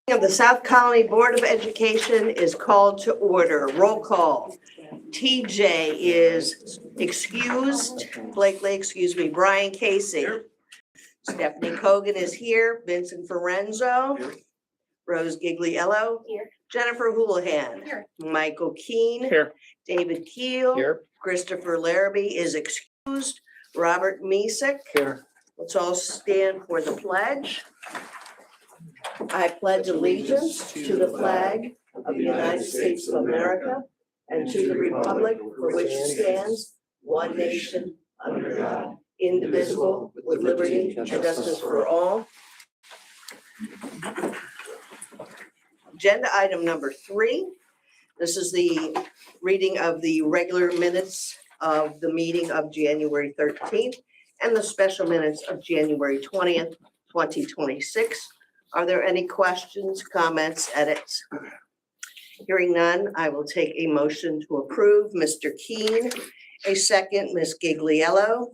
Of the South Colony Board of Education is called to order. Roll call. TJ is excused. Blakely, excuse me. Brian Casey. Stephanie Cogan is here. Vincent Forenzo. Rose Gigliello. Here. Jennifer Houlihan. Here. Michael Keane. Here. David Keel. Here. Christopher Larrabee is excused. Robert Misick. Here. Let's all stand for the pledge. I pledge allegiance to the flag of the United States of America and to the republic for which it stands, one nation, under God, indivisible, with liberty and justice for all. Agenda item number 3. This is the reading of the regular minutes of the meeting of January 13th and the special minutes of January 20th, 2026. Are there any questions, comments, edits? Hearing none, I will take a motion to approve. Mr. Keane, a second. Ms. Gigliello.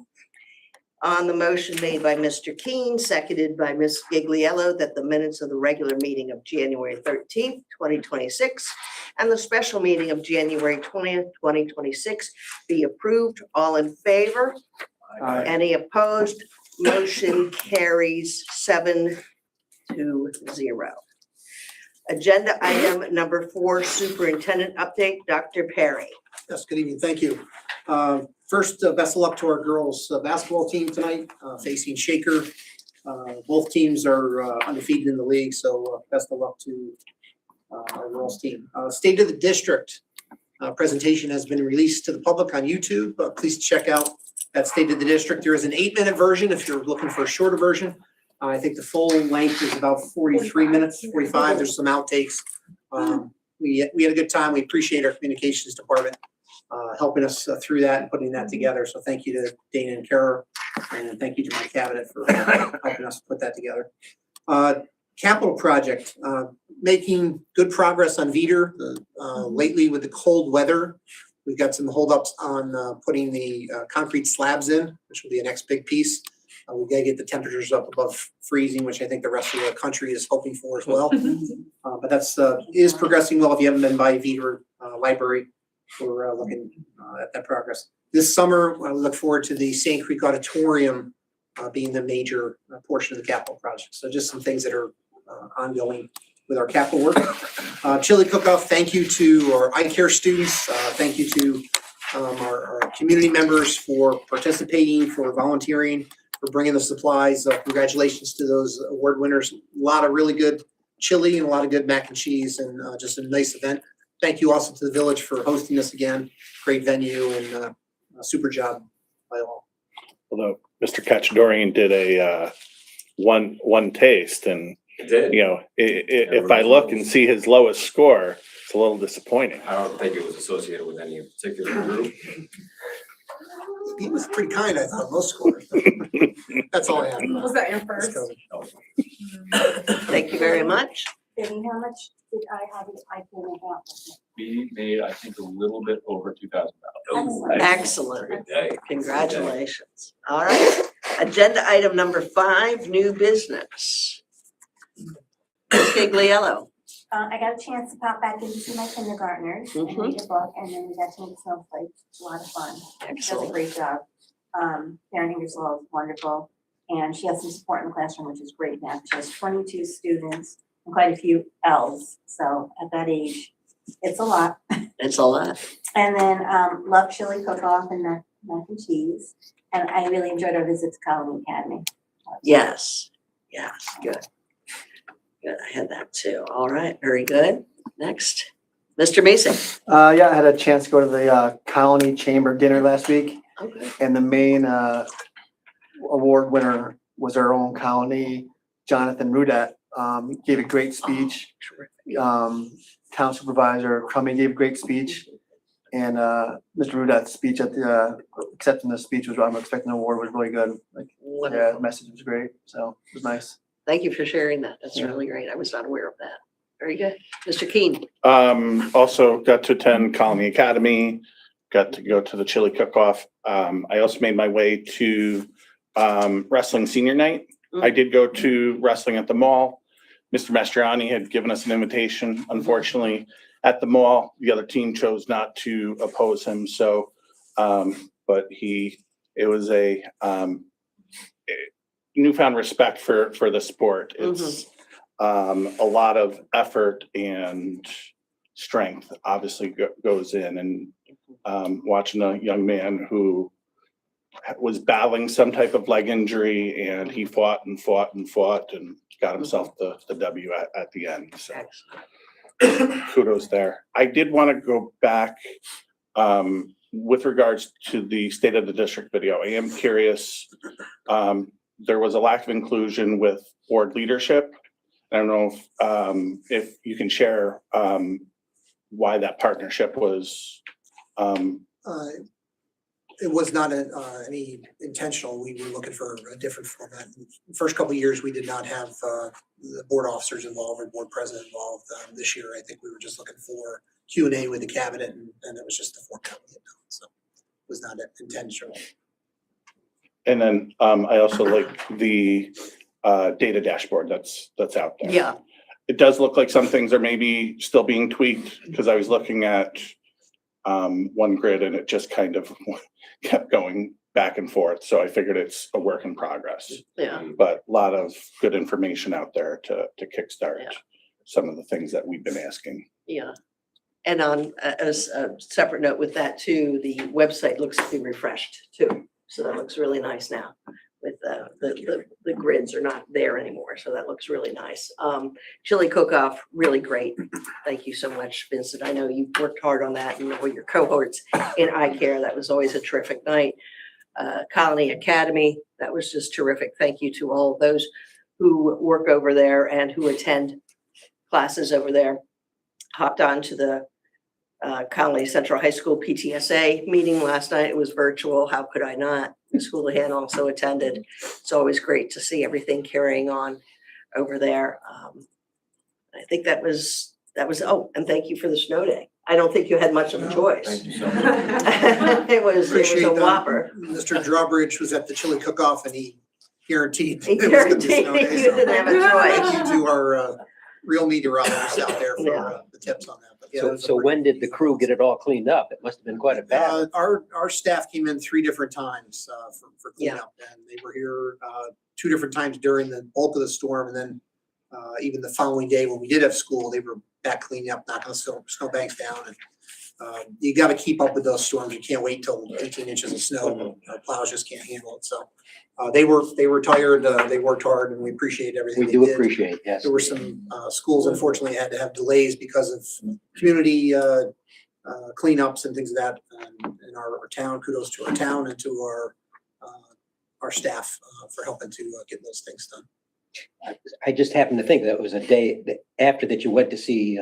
On the motion made by Mr. Keane, seconded by Ms. Gigliello, that the minutes of the regular meeting of January 13th, 2026, and the special meeting of January 20th, 2026 be approved. All in favor? Aye. Any opposed? Motion carries 7-0. Agenda item number 4, superintendent update, Dr. Perry. Yes, good evening. Thank you. First, best of luck to our girls basketball team tonight, facing Shaker. Both teams are undefeated in the league, so best of luck to our girls team. State of the District presentation has been released to the public on YouTube. Please check out that State of the District. There is an 8-minute version if you're looking for a shorter version. I think the full length is about 43 minutes, 45. There's some outtakes. We had a good time. We appreciate our communications department helping us through that and putting that together. So thank you to Dana and Kara, and thank you to my cabinet for helping us put that together. Capital project, making good progress on Veeder. Lately with the cold weather, we've got some holdups on putting the concrete slabs in, which will be the next big piece. We gotta get the temperatures up above freezing, which I think the rest of the country is hoping for as well. But that's is progressing well. If you haven't been by Veeder Library, we're looking at that progress. This summer, I look forward to the Sand Creek Auditorium being the major portion of the capital project. So just some things that are ongoing with our capital work. Chili cook-off, thank you to our eye care students. Thank you to our community members for participating, for volunteering, for bringing the supplies. Congratulations to those award winners. A lot of really good chili and a lot of good mac and cheese, and just a nice event. Thank you also to the village for hosting this again. Great venue and a super job by all. Although Mr. Cacciadorian did a one taste, and you know, if I look and see his lowest score, it's a little disappointing. I don't think it was associated with any particular group. He was pretty kind, I thought, most scores. That's all I have. Was that your first? Thank you very much. Vinny, how much did I have it? I can about? We made, I think, a little bit over $2,000. Excellent. Excellent. Good day. Congratulations. All right. Agenda item number 5, new business. Ms. Gigliello. I got a chance to pop back in to see my kindergartners and read a book, and then we got to make snowflakes. A lot of fun. She does a Excellent. great job. Karen Ingersoll is wonderful, and she has some support in the classroom, which is great now. She has 22 students and quite a few L's. So at that age, it's a lot. It's a lot. And then love chili cook-off and mac and cheese. And I really enjoyed our visit to Colony Academy. Yes. Yes. Good. Good. I had that too. All right. Very good. Next. Mr. Mason. Yeah, I had a chance to go to the Colony Chamber dinner last week, Okay. and the main award winner was our own Colony, Jonathan Rudat. He gave a great speech. Town Supervisor Crummy gave a great speech, and Mr. Rudat's speech at the accepting the speech was, I'm expecting an award, was really good. Like, yeah, the message was great, so it was nice. Thank you for sharing that. That's really great. I was not aware of that. Very good. Mr. Keene. Also got to attend Colony Academy, got to go to the chili cook-off. I also made my way to wrestling senior night. I did go to wrestling at the mall. Mr. Mastriani had given us an invitation. Unfortunately, at the mall, the other team chose not to oppose him. So, but it was a newfound respect for the sport. It's a lot of effort and strength obviously goes in, and watching a young man who was battling some type of leg injury, and he fought and fought and fought and got himself the W at the end. So kudos there. I did want to go back with regards to the State of the District video. I am curious. There was a lack of inclusion with board leadership. I don't know if you can share why that partnership was. It was not any intentional. We were looking for a different format. The first couple of years, we did not have the board officers involved or board president involved. This year, I think we were just looking for Q&A with the cabinet, and it was just the format we had done. So it was not intentional. And then I also like the data dashboard that's out there. Yeah, It does look like some things are maybe still being tweaked, because I was looking at one grid and it just kind of kept going back and forth. So I figured it's a work in progress, yeah, but a lot of good information out there to kickstart Yeah. some of the things that we've been asking. yeah. And on a separate note with that too, the website looks to be refreshed too. So that looks really nice now with the grids are not there anymore. So that looks really nice. Chili cook-off, really great. Thank you so much, Vincent. I know you worked hard on that and all your cohorts in eye care. That was always a terrific night. Colony Academy, that was just terrific. Thank you to all of those who work over there and who attend classes over there. Hopped on to the Colony Central High School PTSA meeting last night. It was virtual. How could I not? Ms. Houlihan also attended. It's always great to see everything carrying on over there. I think that was, oh, and thank you for the snow day. I don't think you had much of a choice. Thank you so much. It was Appreciate a that. whopper. Mr. Drawbridge was at the chili cook-off and he guaranteed. He it was gonna be guaranteed snow day, you so didn't have a choice. Thank you to our real meteorologists out there for Yeah. the tips on that. But yeah, it was a So great- when did the crew get it all cleaned up? It must have been quite a battle. Our staff came in 3 different times for Yeah. cleanup, and they were here 2 different times during the bulk of the storm, and then even the following day when we did have school, they were back cleaning up, knocking the snowbanks down. And you got to keep up with those storms. You can't wait until 18 inches of snow. Our plows just can't handle it. So they were tired. They worked hard, and we appreciate everything We they do did. appreciate, yes. There were some schools unfortunately had to have delays because of community cleanups and things of that in our town. Kudos to our town and to our staff for helping to get those things done. I just happened to think that was a day after that you went to see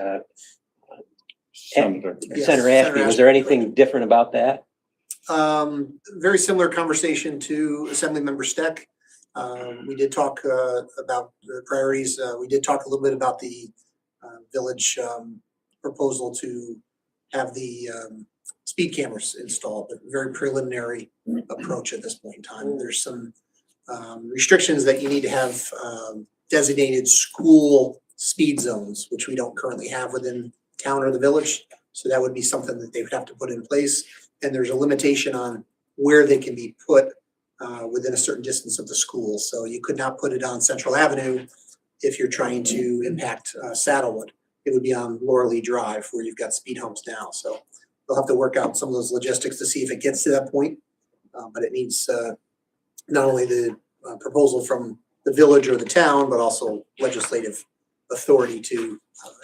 Senator. Yes, Senator Senator Ashby. Was there anything different about that? Very similar conversation to Assemblymember Steck. We did talk about the priorities. We did talk a little bit about the village proposal to have the speed cameras installed, but very preliminary approach at this point in time. There's some restrictions that you need to have designated school speed zones, which we don't currently have within town or the village. So that would be something that they would have to put in place. And there's a limitation on where they can be put within a certain distance of the school. So you could not put it on Central Avenue if you're trying to impact Saddlewood. It would be on Laura Lee Drive where you've got speed humps now. So they'll have to work out some of those logistics to see if it gets to that point. But it needs not only the proposal from the village or the town, but also legislative authority to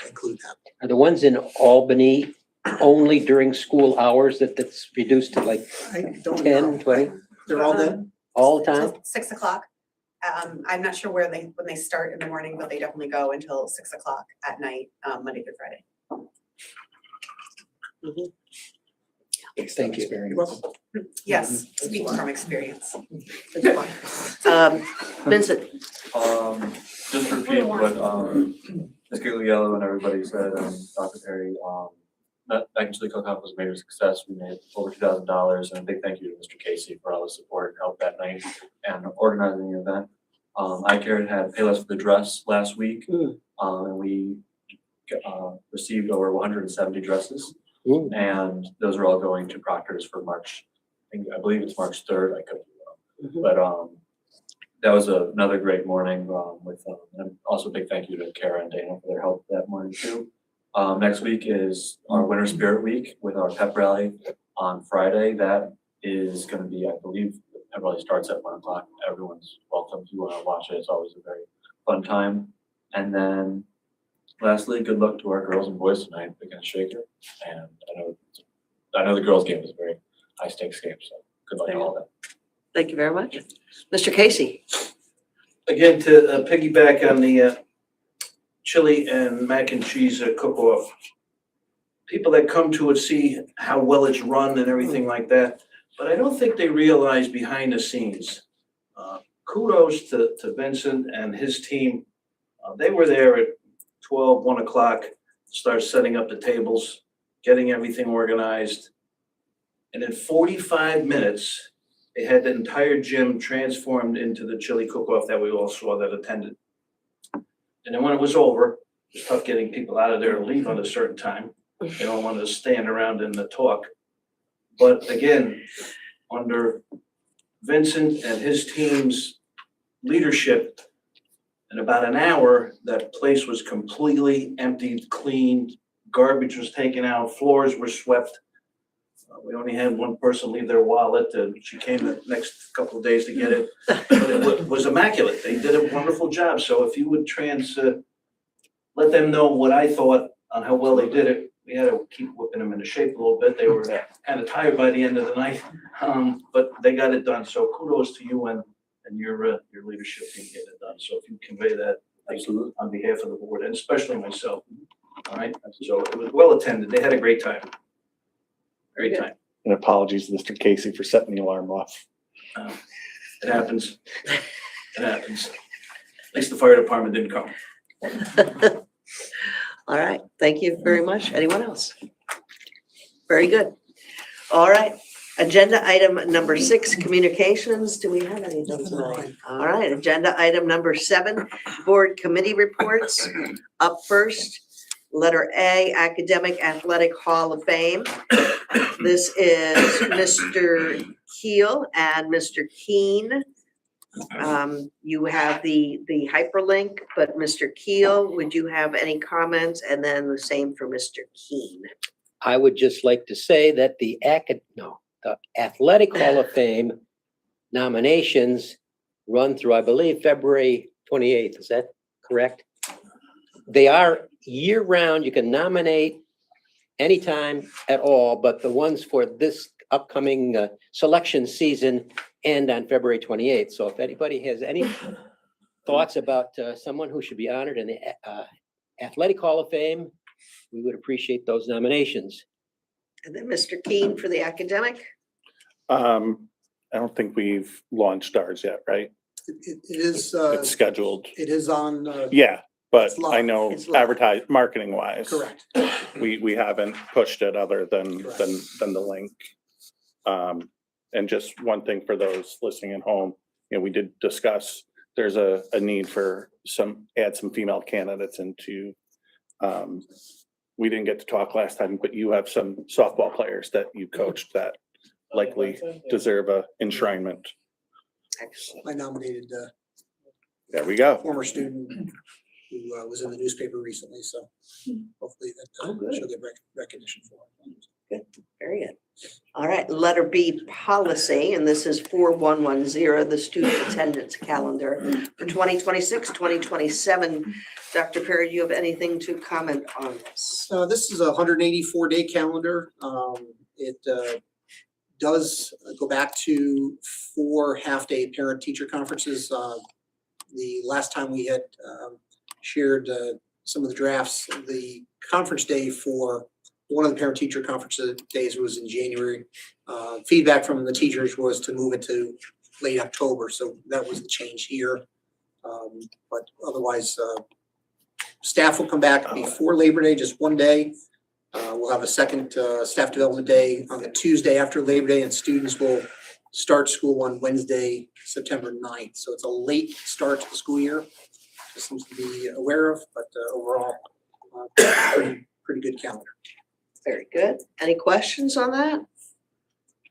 include that. Are the ones in Albany only during school hours that's reduced to like I don't know. 10, 20, They're all done. all the time? Till 6 o'clock. I'm not sure when they start in the morning, but they definitely go until 6 o'clock at night, Monday through Friday. Thank you. You're welcome. Yes, speaking from experience. It's fun. Vincent, Just to repeat what Ms. Gigliello and everybody said, Dr. Perry, that chili cook-off was a major success. We made over $2,000, and a big thank you to Mr. Casey for all the support and help that night and organizing the event. iCare had Payless for the Dress last week. And we received over 170 dresses. Ooh. And those are all going to Proctor's for March, I believe it's March 3rd, I could be Mhm. wrong. But that was another great morning with, and also big thank you to Kara and Dana for their help that morning too. Next week is our Winter Spirit Week with our pep rally on Friday. That is gonna be, I believe, the pep rally starts at 1 o'clock. Everyone's welcome if you wanna watch it. It's always a very fun time. And then lastly, good luck to our girls and boys tonight against Shaker. And I know the girls' game is a very high stakes game, so good luck to all of them. Thank you very much. Mr. Casey? Again, to piggyback on the chili and mac and cheese cook-off. People that come to it see how well it's run and everything like that, but I don't think they realize behind the scenes. Kudos to Vincent and his team. They were there at 1 o'clock, start setting up the tables, getting everything organized. And in 45 minutes, they had the entire gym transformed into the chili cook-off that we all saw that attended. And then when it was over, it was tough getting people out of there and leave at a certain time. They don't want to stand around in the talk. But again, under Vincent and his team's leadership, in about an hour, that place was completely emptied, cleaned, garbage was taken out, floors were swept. We only had one person leave their wallet, and she came the next couple of days to get it. But it was immaculate. They did a wonderful job. So if you would let them know what I thought on how well they did it. We had to keep whipping them into shape a little bit. They were kind of tired by the end of the night, but they got it done. So kudos to you and your leadership team getting it done. So if you convey that, thank you on behalf of the board and especially myself. All right, so it was well attended. They had a great time. Great time. And apologies to Mr. Casey for setting the alarm off. It happens. It happens. At least the fire department didn't come. All right, thank you very much. Anyone else? Very good. All right, agenda item number 6, communications. Do we have any of those tonight? All right, agenda item number 7, board committee reports. Up first, letter A, Academic Athletic Hall of Fame. This is Mr. Keel and Mr. Keen. You have the hyperlink, but Mr. Keel, would you have any comments? And then the same for Mr. Keen. I would just like to say that the Athletic Hall of Fame nominations run through, I believe, February 28th. Is that correct? They are year-round. You can nominate anytime at all, but the ones for this upcoming selection season end on February 28th. So if anybody has any thoughts about someone who should be honored in the Athletic Hall of Fame, we would appreciate those nominations. And then Mr. Keen for the academic. I don't think we've launched ours yet, right? It is, It's scheduled. it is on, Yeah, but It's live. I know It's live. advertise, marketing wise. correct. We haven't pushed it other than Correct. the link. And just one thing for those listening at home, you know, we did discuss, there's a need for add some female candidates into, we didn't get to talk last time, but you have some softball players that you coached that likely deserve a enshrinement. Excellent. I nominated There we go. a former student who was in the newspaper recently, so hopefully Oh, that good. she'll get recognition for it. Very good. All right, letter B, policy, and this is 4110, the student attendance calendar for 2026, 2027. Dr. Perry, do you have anything to comment on this? This is a 184-day calendar. It does go back to 4 half-day parent-teacher conferences. The last time we had shared some of the drafts, the conference day for one of the parent-teacher conference days was in January. Feedback from the teachers was to move it to late October, so that was the change here. But otherwise, staff will come back before Labor Day, just one day. We'll have a second staff development day on the Tuesday after Labor Day, and students will start school on Wednesday, September 9th. So it's a late start to the school year. just something to be aware of, but overall, pretty good calendar. Very good. Any questions on that?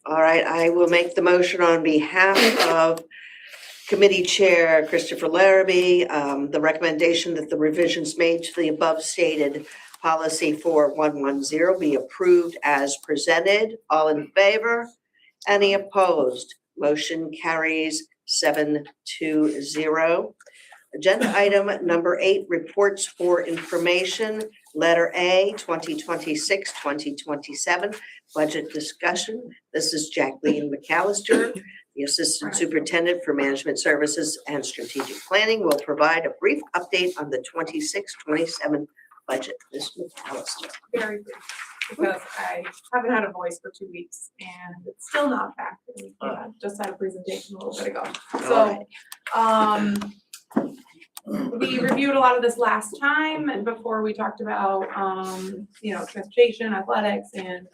All right, I will make the motion on behalf of Committee Chair Christopher Larrabee, the recommendation that the revisions made to the above stated policy 4110 be approved as presented. All in favor? Any opposed? Motion carries 7-0. Agenda item number 8, reports for information. Letter A, 2026-2027, budget discussion. This is Jacqueline McAllister, the Assistant Superintendent for Management Services and Strategic Planning, will provide a brief update on the 26-27 budget. Ms. McAllister. Very brief, because I haven't had a voice for 2 weeks and it's still not back. And, just had a presentation a little bit ago. So, we reviewed a lot of this last time and before we talked about, transportation, athletics and,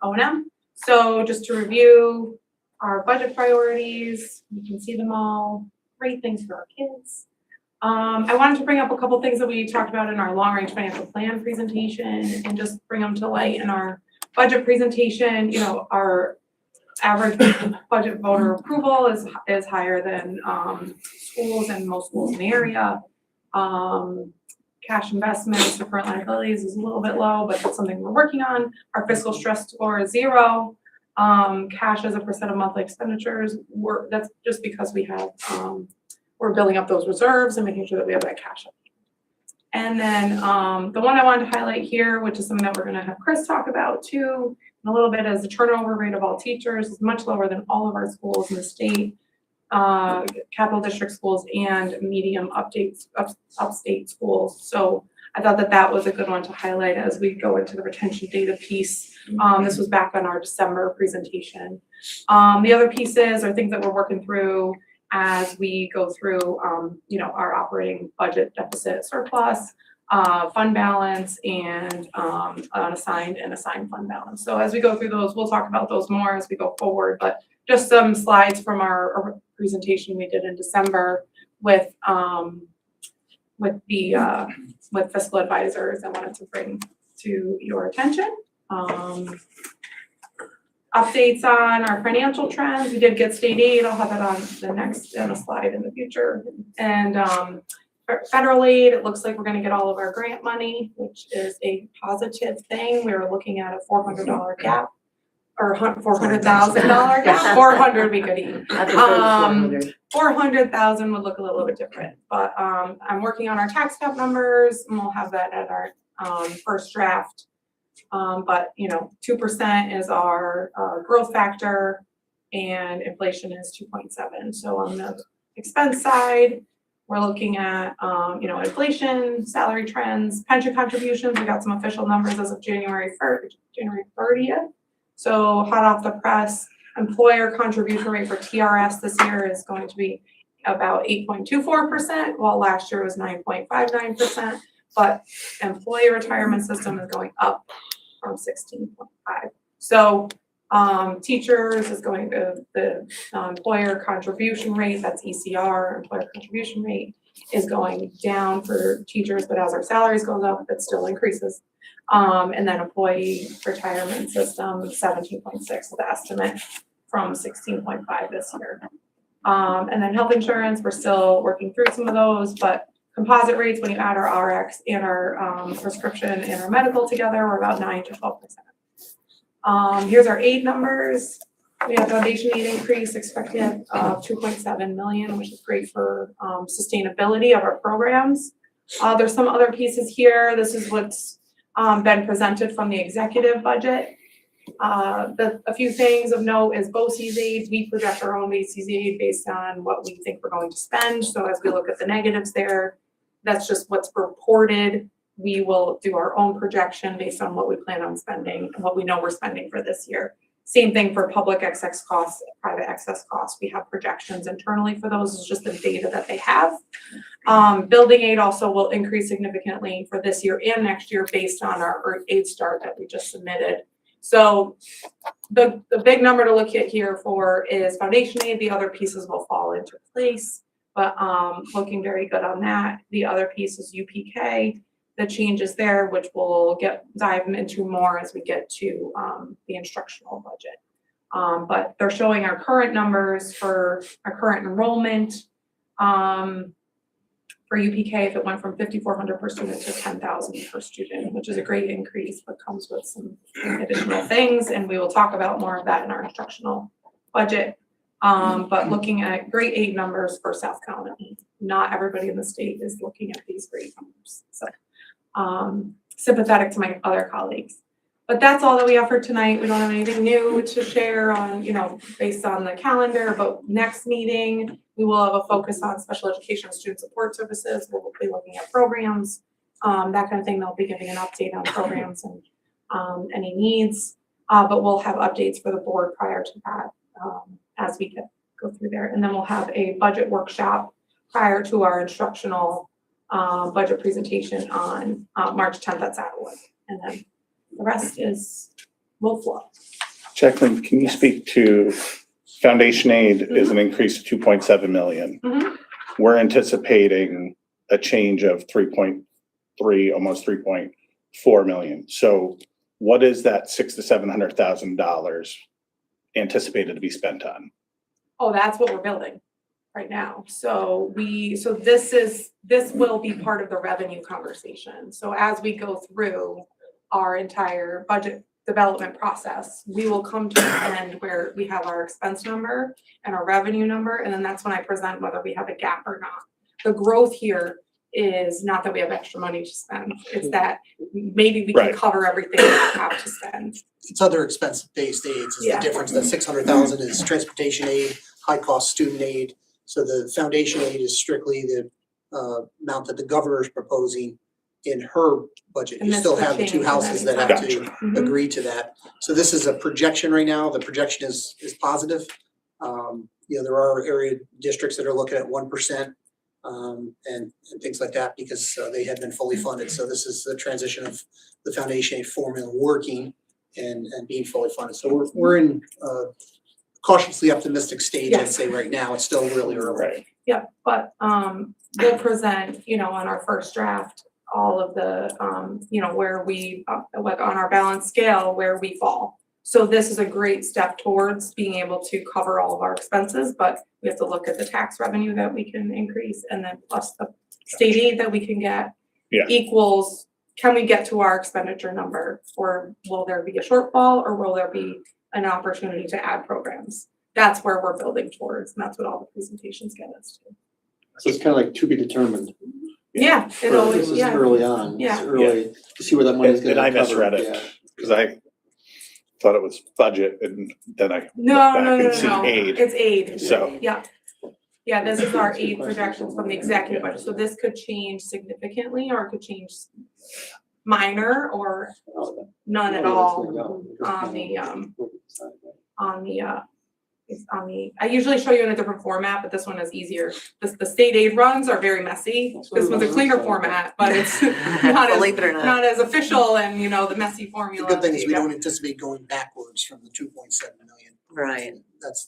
O&M. So just to review our budget priorities, you can see them all, great things for our kids. I wanted to bring up a couple things that we talked about in our long-range financial plan presentation and just bring them to light in our budget presentation. You know, our average budget voter approval is higher than schools and most schools in the area. Cash investments for current liabilities is a little bit low, but that's something we're working on. Our fiscal stress score is 0. Cash as a percent of monthly expenditures, that's just because we have we're building up those reserves and making sure that we have that cash. And then the one I wanted to highlight here, which is something that we're going to have Chris talk about too, in a little bit, is the turnover rate of all teachers is much lower than all of our schools in the state, capital district schools and medium upstate schools. So I thought that that was a good one to highlight as we go into the retention data piece. This was back on our December presentation. The other pieces are things that we're working through as we go through, our operating budget deficit surplus, fund balance, and unassigned and assigned fund balance. So as we go through those, we'll talk about those more as we go forward, but just some slides from our presentation we did in December with fiscal advisors I wanted to bring to your attention. Updates on our financial trends. We did get state aid. I'll have that on a slide in the future. And federal aid, it looks like we're going to get all of our grant money, which is a positive thing. We were looking at a $400 gap or $400,000 gap. 400 we could eat. 400,000 would look a little bit different, but I'm working on our tax cap numbers and we'll have that at our first draft. But 2% is our growth factor and inflation is 2.7. So on the expense side, we're looking at, inflation, salary trends, pension contributions. We got some official numbers as of January 30th. So hot off the press, employer contribution rate for TRS this year is going to be about 8.24%, while last year was 9.59%. But employee retirement system is going up from 16.5. So teachers is going to the employer contribution rate, that's ECR, employer contribution rate is going down for teachers, but as our salaries goes up, it still increases. And then employee retirement system, 17.6 is the estimate from 16.5 this year. And then health insurance, we're still working through some of those, but composite rates, when you add our RX and our prescription and our medical together, we're about 9 to 12%. Here's our aid numbers. We have foundation aid increase expected of 2.7 million, which is great for sustainability of our programs. There's some other pieces here. This is what's been presented from the executive budget. A few things of note is BOCES aid. We project our own BOCES aid based on what we think we're going to spend. So as we look at the negatives there, that's just what's reported. We will do our own projection based on what we plan on spending and what we know we're spending for this year. Same thing for public excess costs, private excess costs. We have projections internally for those. It's just the data that they have. Building aid also will increase significantly for this year and next year based on our aid start that we just submitted. So the big number to look at here for is foundation aid. The other pieces will fall into place. But looking very good on that. The other piece is UPK, the changes there, which we'll dive into more as we get to the instructional budget. But they're showing our current numbers for our current enrollment. For UPK, if it went from 5,400 per student to 10,000 per student, which is a great increase, but comes with some additional things, and we will talk about more of that in our instructional budget. But looking at grade 8 numbers for South County, not everybody in the state is looking at these grade numbers. So sympathetic to my other colleagues. But that's all that we have for tonight. We don't have anything new to share on, based on the calendar, but next meeting, we will have a focus on special education and student support services. We'll be looking at programs, that kind of thing. They'll be giving an update on programs and any needs. But we'll have updates for the board prior to that as we go through there. And then we'll have a budget workshop prior to our instructional budget presentation on March 10th at Saddlewood. And then the rest will flow. Jacqueline, can you speak to foundation aid is an increase of 2.7 million. Mhm. We're anticipating a change of 3.3, almost 3.4 million. So what is that $600,000 to $700,000 anticipated to be spent on? Oh, that's what we're building right now. So this will be part of the revenue conversation. So as we go through our entire budget development process, we will come to an end where we have our expense number and our revenue number, and then that's when I present whether we have a gap or not. The growth here is not that we have extra money to spend, it's that maybe we can Right. cover everything we have to spend. It's other expense-based aids is the Yeah. difference. That 600,000 is transportation aid, high-cost student aid. So the foundation aid is strictly the amount that the governor is proposing in her budget. And You this still would have the two change in houses that that have to Mhm. agree to that. So this is a projection right now. The projection is positive. There are area districts that are looking at 1%, and things like that because they had been fully funded. So this is the transition of the foundation aid formula working and being fully funded. So we're in a cautiously optimistic stage, I'd Yes. say right now. It's still really early. Right. Yeah, but we'll present, on our first draft, all of the, where we, like on our balance scale, where we fall. So this is a great step towards being able to cover all of our expenses, but we have to look at the tax revenue that we can increase and then plus the state aid that we can get. Yeah. Equals, can we get to our expenditure number? Or will there be a shortfall or will there be an opportunity to add programs? That's where we're building towards, and that's what all the presentations get us to. So it's kind of like to be determined. Yeah, it always, This is yeah. early on. Yeah. It's early to see where that money is And gonna I cover. misread Yeah. it because I thought it was budget and then I No, back no, no, and see no, no, aid. it's aid. So- Yeah. Yeah, this is our aid projections from the executive budget, so this could change significantly or it could change minor or none at all I usually show you in a different format, but this one is easier. The state aid runs are very messy. This one's a cleaner format, but it's not as, Believe it or not. not as official and, the messy The formula. good thing is we Yeah. don't anticipate going backwards from the 2.7 million. Right. That's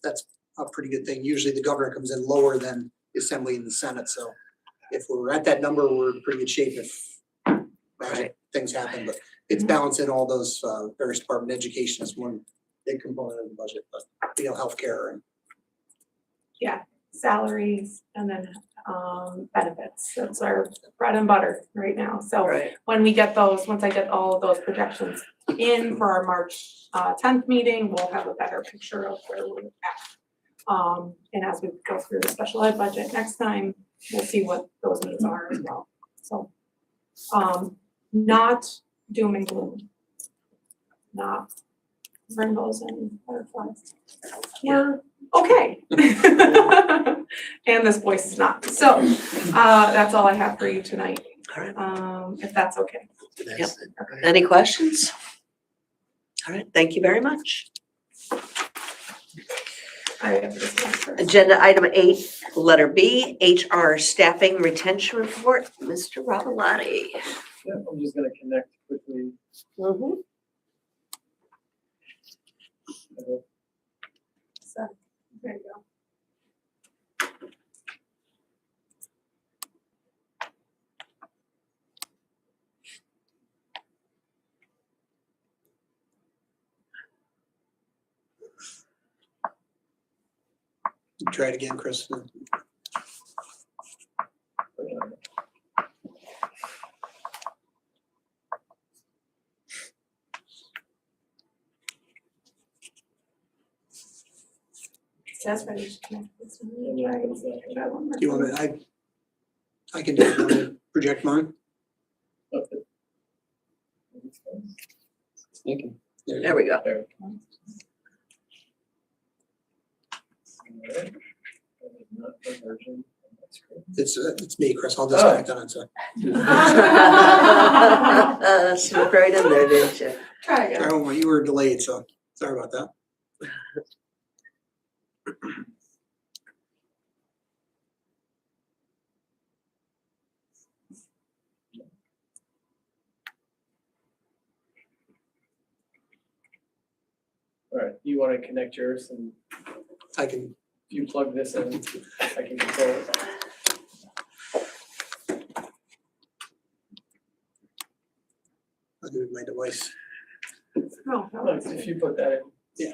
a pretty good thing. Usually the governor comes in lower than the Assembly and the Senate, so if we're at that number, we're in pretty good shape if magic things happen, but it's balancing all those various department. Education is one big component of the budget, but healthcare and Salaries and then benefits. That's our bread and butter right now. So Right. when we get those, once I get all of those projections in for our March 10th meeting, we'll have a better picture of where we're at. And as we go through the special ed budget next time, we'll see what those needs are as well. So not doom and gloom. Not rainbows and butterflies. We're okay. And this voice is not. So that's all I have for you tonight. All right. If that's okay. Yep. Any questions? All right, thank you very much. I have this one first. Agenda item 8, letter B, HR staffing retention report, Mr. Ravalati. Yeah, I'm just gonna connect quickly. So there you go. Try it again, Chris. That's ready to connect this one. Try it. Try one more Do you want time. me, I can do it. Want me to project mine? There we go. It's me, Chris. I'll disconnect on it. So. Snuck right in there, didn't you? Try again. All right, well, you were delayed, so sorry about that. All right, you want to connect yours and I can, if you plug this in, I can control it. I'll do it with my device. No, no, Look, if you put that in. Yeah.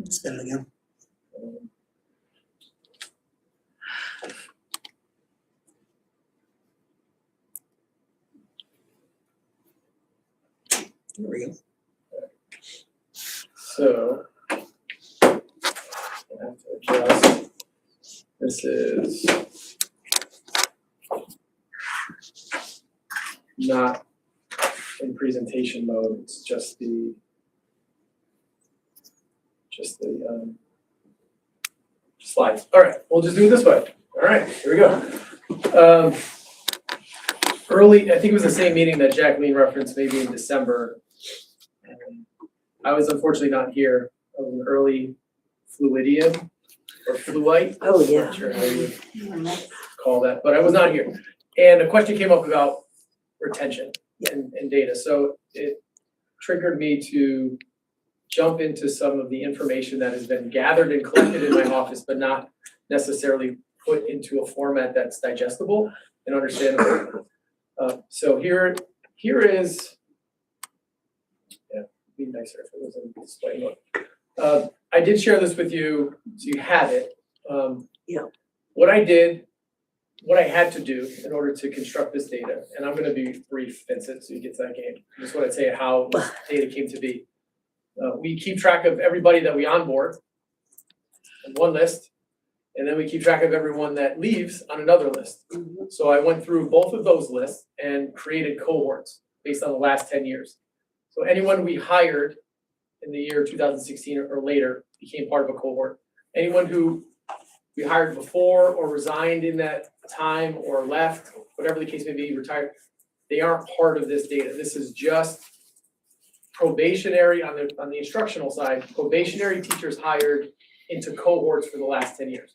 Spin it again. There we go. So. I have to adjust. This is. Not in presentation mode, it's just the. Slides. All right, we'll just do it this way. All right, here we go. Early, I think it was the same meeting that Jacqueline referenced maybe in December. I was unfortunately not here. I was an early fluidium or fluite. Oh, yeah. Not sure how you call that, but I was not here. And a question came up about retention and data. So it triggered me to jump into some of the information that has been gathered and collected in my office, but not necessarily put into a format that's digestible and understandable. So here is, yeah, it'd be nicer if it was in display mode. I did share this with you, so you have it. Yeah. What I had to do in order to construct this data, and I'm gonna be brief, Vincent, so you get to that game. I just wanna say how this data came to be. We keep track of everybody that we onboard on one list, and then we keep track of everyone that leaves on another list. So I went through both of those lists and created cohorts based on the last 10 years. So anyone we hired in the year 2016 or later became part of a cohort. Anyone who we hired before or resigned in that time or left, whatever the case may be, retired, they aren't part of this data. This is just probationary on the instructional side, probationary teachers hired into cohorts for the last 10 years.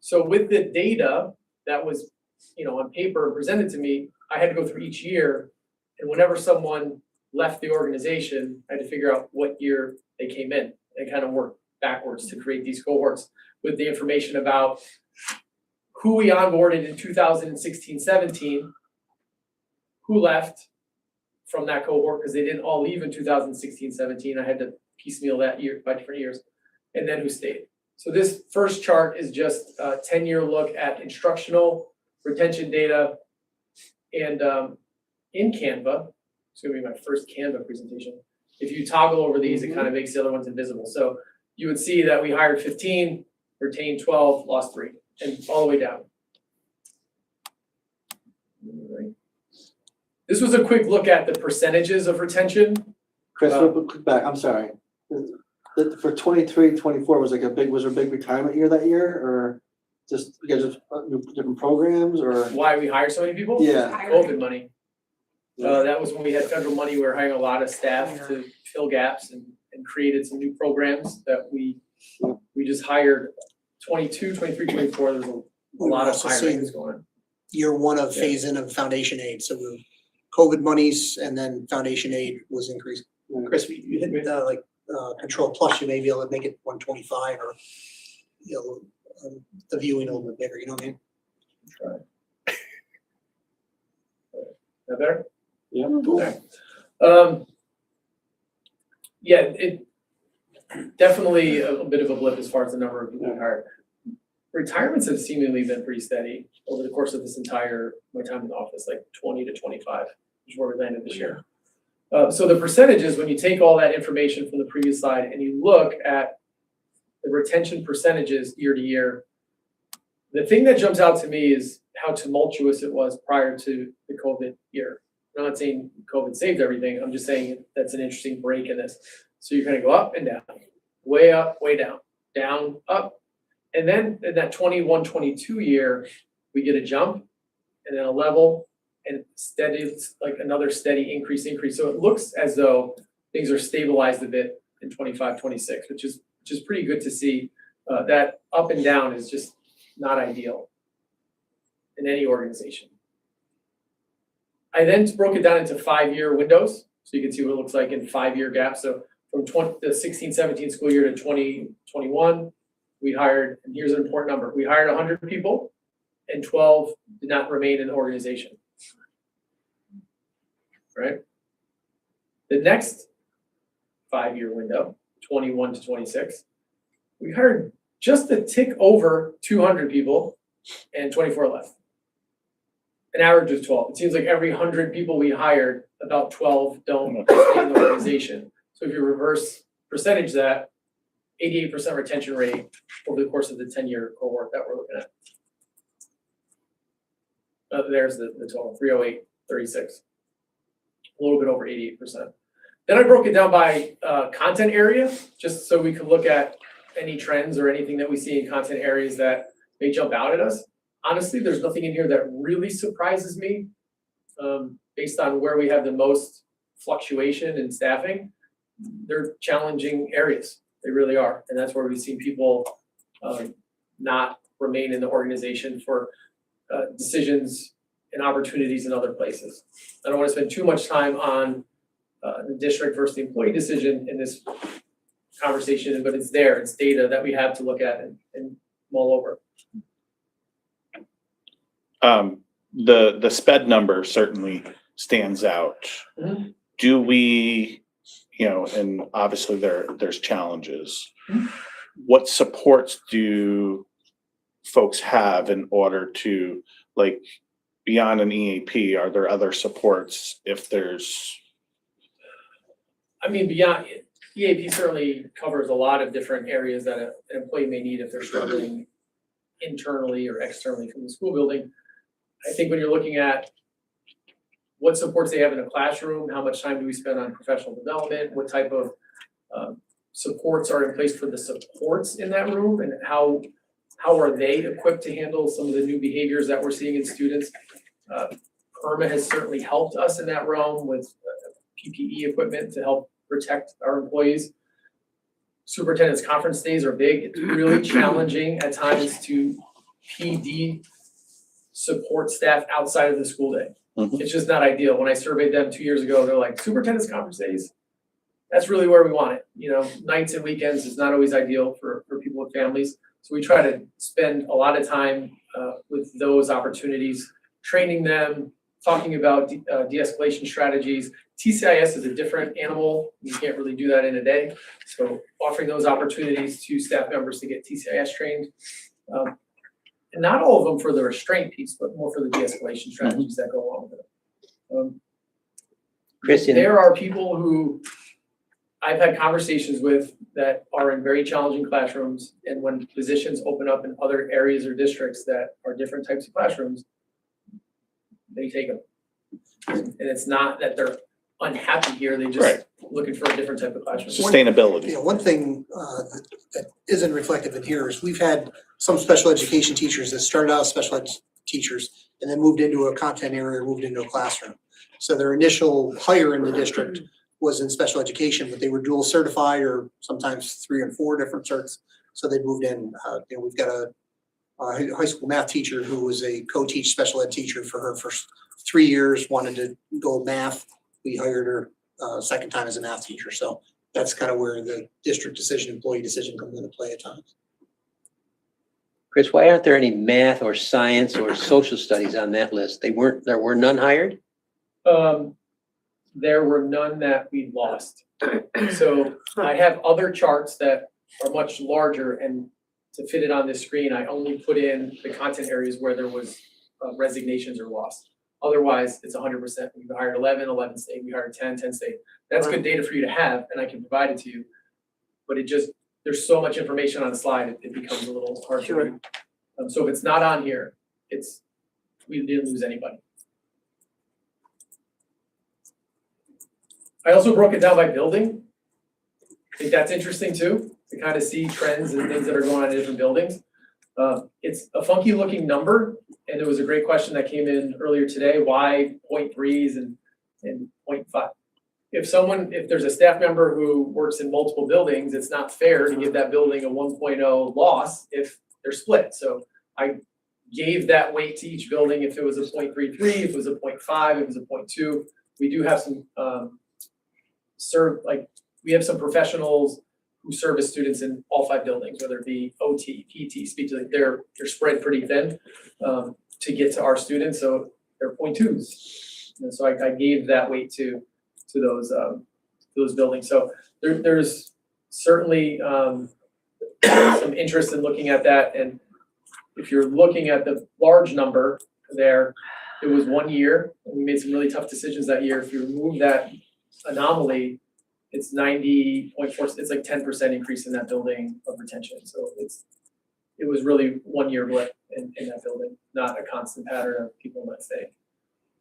So with the data that was, on paper presented to me, I had to go through each year, and whenever someone left the organization, I had to figure out what year they came in and kind of work backwards to create these cohorts with the information about who we onboarded in 2016-17, who left from that cohort because they didn't all leave in 2016-17. I had to piecemeal that year by different years, and then who stayed. So this first chart is just a 10-year look at instructional retention data. And in Canva, it's gonna be my first Canva presentation. If you toggle over these, it kind of makes the other ones invisible. So you would see that we hired 15, retained 12, lost 3, and all the way down. This was a quick look at the percentages of retention. Chris, real quick back, I'm sorry. For 23, 24, was there a big retirement year that year, or just because of different programs, or? Why we hire so many people? Yeah. COVID money. That was when we had federal money, we were hiring a lot of staff to fill gaps and created some new programs that we just hired 22, 23, 24, there's a lot of hiring that's going on. Year one of phase in of foundation aid, so the COVID monies and then foundation aid was increased. Chris, you hit control plus, you may be able to make it 125 or, the viewing a little bit bigger, you know what I mean? Try. That better? Yeah, it definitely a bit of a blip as far as the number of people we hired. Retirements have seemingly been pretty steady over the course of this entire, my time in the office, like 20 to 25, which is where we landed this year. So the percentages, when you take all that information from the previous slide and you look at the retention percentages year to year, the thing that jumps out to me is how tumultuous it was prior to the COVID year. I'm not saying COVID saved everything, I'm just saying that's an interesting break in this. So you're gonna go up and down, way up, way down, down, up. And then in that 21, 22 year, we get a jump and then a level and steady, it's like another steady increase. So it looks as though things are stabilized a bit in 25, 26, which is pretty good to see. That up and down is just not ideal in any organization. I then broke it down into 5-year windows, so you can see what it looks like in 5-year gaps. So from the 16-17 school year to 2021, we hired, and here's an important number, we hired 100 people and 12 did not remain in the organization. Right? The next 5-year window, 21 to 26, we hired just a tick over 200 people and 24 left. An average of 12. It seems like every 100 people we hired, about 12 don't stay in the organization. So if you reverse percentage that, 88% retention rate over the course of the 10-year cohort that we're looking at. There's the total, 308, 36. A little bit over 88%. Then I broke it down by content area, just so we could look at any trends or anything that we see in content areas that may jump out at us. Honestly, there's nothing in here that really surprises me based on where we have the most fluctuation in staffing. They're challenging areas. They really are. And that's where we've seen people not remain in the organization for decisions and opportunities in other places. I don't want to spend too much time on the district versus the employee decision in this conversation, but it's there. It's data that we have to look at and mull over. The SPED number certainly stands out. Mhm. Do we, and obviously there's challenges. What supports do folks have in order to, like, beyond an EAP, are there other supports if there's? I mean, beyond, EAP certainly covers a lot of different areas that an employee may need if they're struggling internally or externally from the school building. I think when you're looking at what supports they have in a classroom, how much time do we spend on professional development, what type of supports are in place for the supports in that room, and how are they equipped to handle some of the new behaviors that we're seeing in students. PERMA has certainly helped us in that realm with PPE equipment to help protect our employees. Superintendent's conference days are big. It's really challenging at times to PD support staff outside of the school day. Mhm. It's just not ideal. When I surveyed them 2 years ago, they're like, superintendent's conference days, that's really where we want it. Nights and weekends is not always ideal for people with families. So we try to spend a lot of time with those opportunities, training them, talking about de-escalation strategies. TCIS is a different animal. You can't really do that in a day. So offering those opportunities to staff members to get TCIS trained. And not all of them for the restraint piece, but more for the de-escalation strategies that go along with it. Christian, There are people who I've had conversations with that are in very challenging classrooms, and when positions open up in other areas or districts that are different types of classrooms, they take them. And it's not that they're unhappy here, they just looking for a different type of classroom. Sustainability. One thing that isn't reflective in here is we've had some special education teachers that started out as special ed teachers and then moved into a content area, moved into a classroom. So their initial hire in the district was in special education, but they were dual certified or sometimes 3 and 4 different certs. So they moved in. We've got a high school math teacher who was a co-teach special ed teacher for her first 3 years, wanted to go math. We hired her second time as a math teacher. So that's kind of where the district decision, employee decision comes into play at times. Chris, why aren't there any math or science or social studies on that list? There were none hired? there were none that we lost. So I have other charts that are much larger, and to fit it on this screen, I only put in the content areas where there was resignations or loss. Otherwise, it's 100%. We hired 11 stayed. We hired 10 stayed. That's good data for you to have, and I can provide it to you. But it just, there's so much information on a slide, it becomes a little hard to Sure. read. So if it's not on here, we didn't lose anybody. I also broke it down by building. I think that's interesting too, to kind of see trends and things that are going on in different buildings. It's a funky looking number, and there was a great question that came in earlier today, why 0.3s and 0.5? If there's a staff member who works in multiple buildings, it's not fair to give that building a 1.0 loss if they're split. So I gave that weight to each building if it was a 0.33, if it was a 0.5, if it was a 0.2. We do have some we have some professionals who service students in all 5 buildings, whether it be OT, PT, speech, like they're spread pretty thin to get to our students, so they're 0.2s. And so I gave that weight to those buildings. So there's certainly some interest in looking at that. And if you're looking at the large number there, it was 1 year, and we made some really tough decisions that year. If you remove that anomaly, it's 90.4, it's like 10% increase in that building of retention. So it was really 1 year blip in that building, not a constant pattern of people not staying.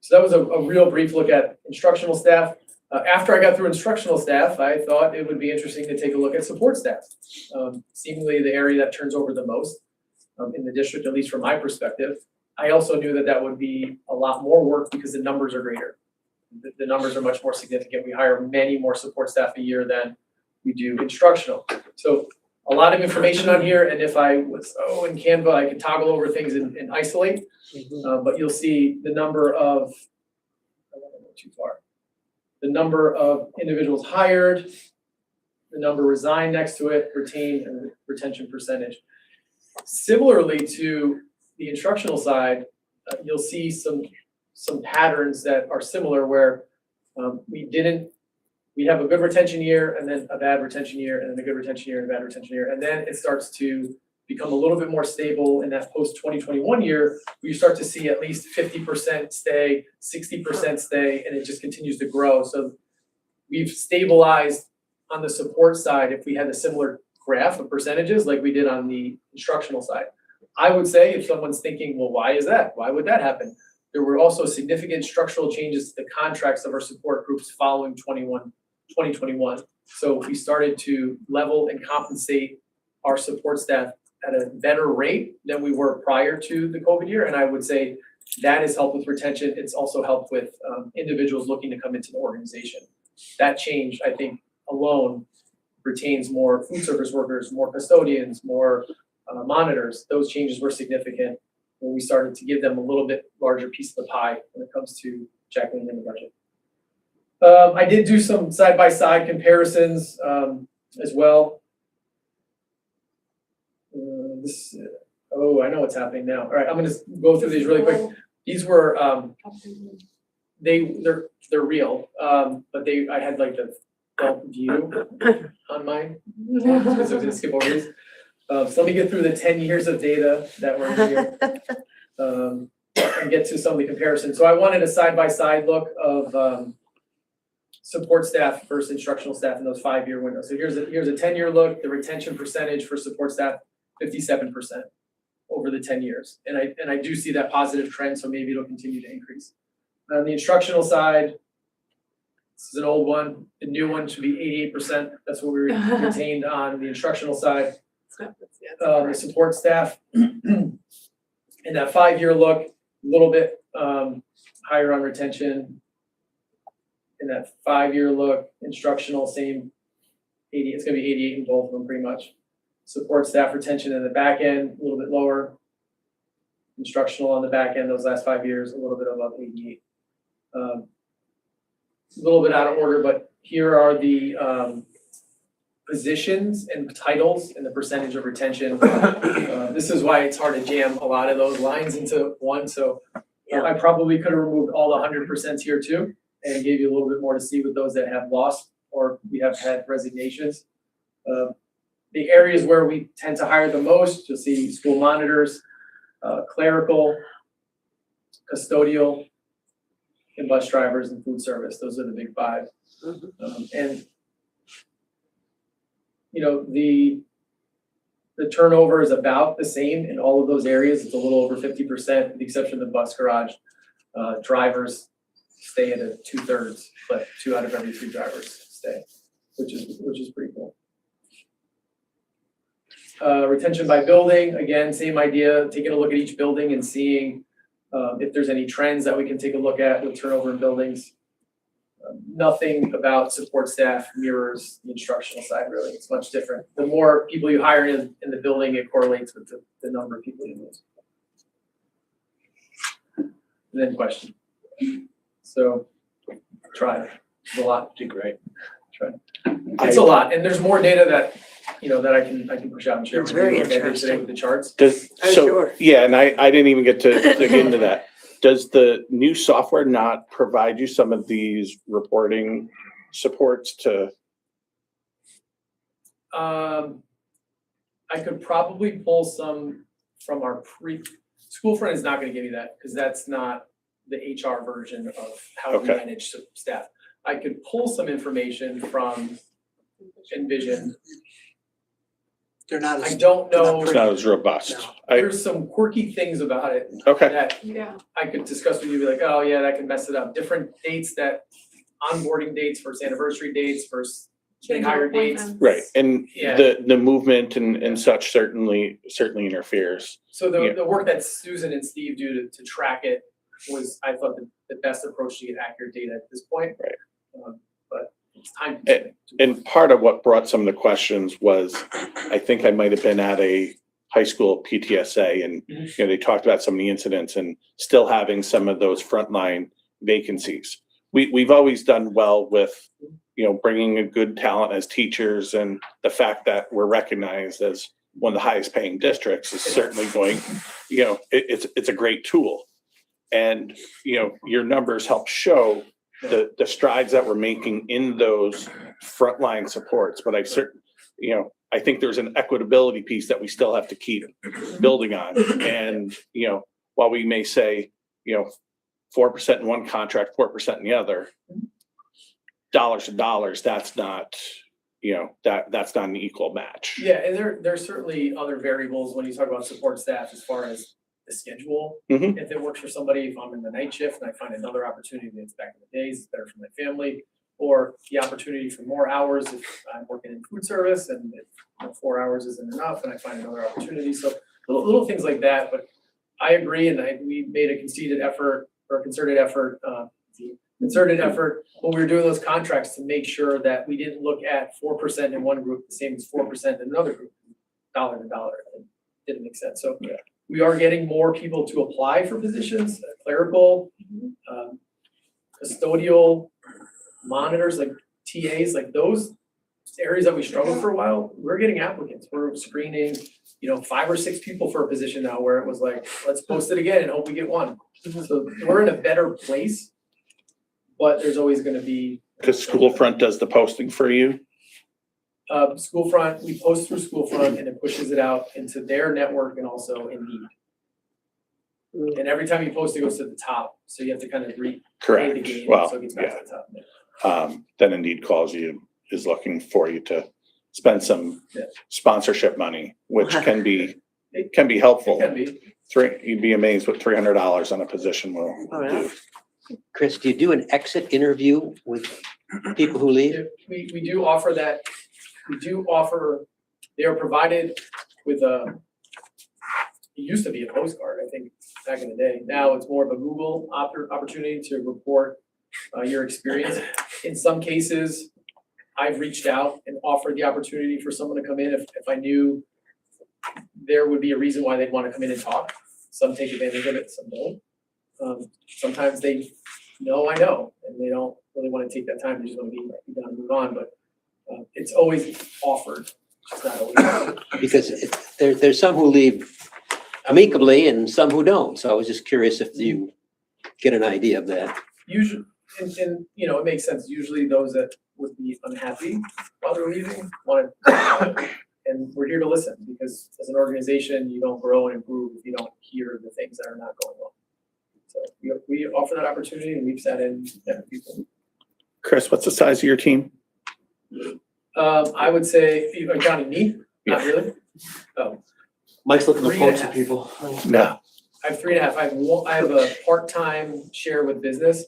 So that was a real brief look at instructional staff. After I got through instructional staff, I thought it would be interesting to take a look at support staff. Seemingly the area that turns over the most in the district, at least from my perspective. I also knew that would be a lot more work because the numbers are greater. The numbers are much more significant. We hire many more support staff a year than we do instructional. So a lot of information on here, and if I was in Canva, I could toggle over things and isolate. But you'll see the number of, I don't want to go too far. The number of individuals hired, the number resigned next to it, retained, and retention percentage. Similarly to the instructional side, you'll see some patterns that are similar where we have a good retention year and then a bad retention year and then a good retention year and a bad retention year. And then it starts to become a little bit more stable in that post 2021 year, where you start to see at least 50% stay, 60% stay, and it just continues to grow. So we've stabilized on the support side if we had a similar graph of percentages like we did on the instructional side. I would say if someone's thinking, well, why is that? Why would that happen? There were also significant structural changes to the contracts of our support groups following 2021. So we started to level and compensate our support staff at a better rate than we were prior to the COVID year. And I would say that has helped with retention. It's also helped with individuals looking to come into the organization. That change, I think, alone retains more food service workers, more custodians, more monitors. Those changes were significant when we started to give them a little bit larger piece of the pie when it comes to checking in the budget. I did do some side-by-side comparisons as well. I know what's happening now. All right, I'm gonna go through these really quick. These were they're real, but I had like the bump view on mine. So I'm gonna skip over these. So let me get through the 10 years of data that were in here and get to some of the comparisons. So I wanted a side-by-side look of support staff versus instructional staff in those 5-year windows. So here's a 10-year look. The retention percentage for support staff, 57% over the 10 years. And I do see that positive trend, so maybe it'll continue to increase. On the instructional side, this is an old one. The new one should be 88%. That's what we retained on the instructional side. The support staff in that 5-year look, a little bit higher on retention. In that 5-year look, instructional, same 80, it's gonna be 88 in both of them pretty much. Support staff retention in the back end, a little bit lower. Instructional on the back end, those last 5 years, a little bit above 88. A little bit out of order, but here are the positions and titles and the percentage of retention. This is why it's hard to jam a lot of those lines into one. So I probably could have removed all the 100% here too. and gave you a little bit more to see with those that have lost or we have had resignations. The areas where we tend to hire the most, you'll see school monitors, clerical, custodial, and bus drivers and food service. Those are the big five. And you know, the turnover is about the same in all of those areas. It's a little over 50%, with the exception of the bus garage. Drivers stay at a 2/3, but 2 out of every 3 drivers stay, which is pretty cool. Retention by building, again, same idea, taking a look at each building and seeing if there's any trends that we can take a look at with turnover in buildings. Nothing about support staff mirrors the instructional side, really. It's much different. The more people you hire in the building, it correlates with the number of people you lose. And then question. So try. It's a lot. Did great. Try. It's a lot, and there's more data that, you know, that I can push out and share It's with you. very like I did today interesting. with the charts. I'm So, sure. yeah, and I didn't even get to dig into that. Does the new software not provide you some of these reporting supports to? I could probably pull some from our Schoolfront is not gonna give you that, because that's not the HR version of how we Okay. manage staff. I could pull some information from Envision. They're not I as, don't know, It's not as robust. there's some quirky things about it Okay, that Yeah. I could discuss with you, be like, oh yeah, that can mess it up. Different dates that, onboarding dates versus anniversary dates versus Change higher dates. appointments. right, and Yeah. the movement and such certainly interferes. So Yeah. the work that Susan and Steve do to track it was, I thought, the best approach to get accurate data at this point. Right. But it's time consuming. And part of what brought some of the questions was, I think I might have been at a high school PTSA and, you know, they talked about some of the incidents and still having some of those frontline vacancies. We've always done well with, you know, bringing a good talent as teachers, and the fact that we're recognized as one of the highest paying districts is certainly going, you know, it's a great tool. And, you know, your numbers help show the strides that we're making in those frontline supports, but I think there's an equitability piece that we still have to keep building on. And, you know, while we may say, you know, 4% in one contract, 4% in the other, dollars to dollars, that's not, you know, that's not an equal match. Yeah, and there are certainly other variables when you talk about support staff as far as the schedule. Mhm. If it works for somebody, if I'm in the night shift and I find another opportunity that's back in the days, it's better for my family. Or the opportunity for more hours if I'm working in food service and if, you know, 4 hours isn't enough and I find another opportunity. So little things like that, but I agree, and we made a concerted effort when we were doing those contracts to make sure that we didn't look at 4% in one group, the same as 4% in another group, dollar to dollar. It didn't make sense. So we are getting more people to apply for positions, clerical, custodial, monitors, like TAs, like those areas that we struggled for a while. We're getting applicants. We're screening, you know, 5 or 6 people for a position now where it was like, let's post it again and hope we get one. So we're in a better place, but there's always gonna be. Because Schoolfront does the posting for you. Schoolfront, we post through Schoolfront and it pushes it out into their network and also Indeed. And every time you post, it goes to the top, so you have to kind of play the Correct. game, Well, so it gets back to the top. then Indeed calls you, is looking for you to spend some Yeah. sponsorship money, which can be helpful. It can be. You'd be amazed what $300 on a position will Oh, yeah. do. Chris, do you do an exit interview with people who leave? Yeah, we do offer that. We do offer, they are provided with it used to be a postcard, I think, back in the day. Now it's more of a Google opportunity to report your experience. In some cases, I've reached out and offered the opportunity for someone to come in if I knew there would be a reason why they'd want to come in and talk. Some take advantage of it, some don't. Sometimes they know I know, and they don't really want to take that time, they just want to be done and move on, but it's always offered, just not always. Because there's some who leave amicably and some who don't. So I was just curious if you get an idea of that. Usually, and, you know, it makes sense. Usually those that would be unhappy while they're leaving want to, and we're here to listen because as an organization, you don't grow and improve if you don't hear the things that are not going well. So we offer that opportunity and we've sat in different people. Chris, what's the size of your team? I would say, even counting me, not Yeah. really. Oh, Mike's looking to Three and a poach some half. people. No. I have 3.5. I have a part-time share with business